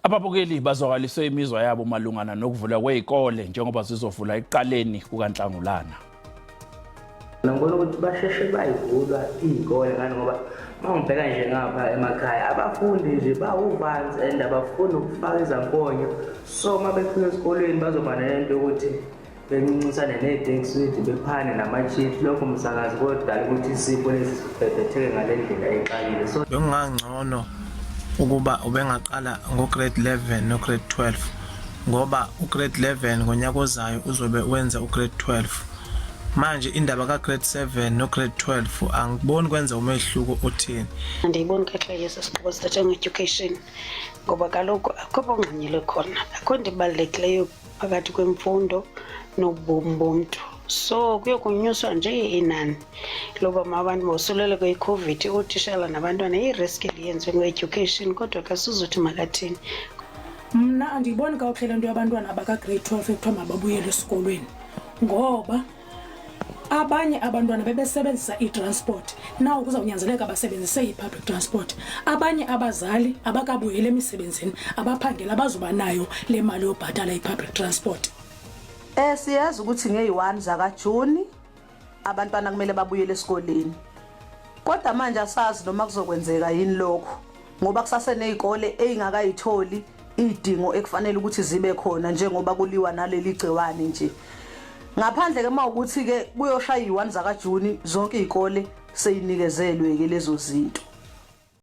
Ababukeli bazwakaliswe imizwa yabo malungana nokuvula kwezikole njengoba zizovula ekuqaleni kukaNhlangulana. Ngibona ukuthi basheshe bayivula izikole ngani ngoba mangibheka nje ngapha emakhaya abafundi nje bawuvanzi and abafuni ukufaka izankonyo, so mabefika esikoleni bazoba nento ukuthi bencincisane neDexit bephane nama-chips. Lokho umsakazi kodwa ukuthi isipho lesibhebhetheke ngale ndlela eqalile. So bekungangcono ukuba ubengaqala ngo-grade 11 no-grade 12 ngoba u-grade 11 ngonyaka ozayo uzobe wenza u-grade 12. Manje indaba ka-grade 7 no-grade 12 angiboni kwenza umehluko othini. Andiyiboni kahle lesi siqobo sithatha nge-education ngoba kaloku akho okungqanyelwe khona, akho nto ibalulekileyo phakathi kwemfundo nobomi bomntu. So kuyokunyuswa nje inani loba abantu bosuleleke kwi-COVID, utitshala nabantwana i-risk eliyenziwe nge-education, kodwa kasizuthi makathini. Mna andiyiboni kakuhle le nto yabantwana abaka-grade 12 ekuthiwa mababuyele esikolweni ngoba abanye abantwana bebesebenzisa i-transport, nawo kuzawunyanzeleka basebenzise i-public transport. Abanye abazali abakabuyele emisebenzini, abaphangela bazoba nayo le mali yobhatala i-public transport. Siyazi ukuthi nge-1 zakaJuni abantwana kumele babuyele esikoleni. Kodwa manje asazi noma kuzokwenzeka yini lokho ngoba kusasenezikole ezingakayitholi idingo ekufanele ukuthi zibe khona njengoba kuliwa naleli gciwane nje. Ngaphandle ke mawukuthi ke kuyoshaya i-1 zakaJuni zonke izikole seyinikezelwe ke lezo zinto.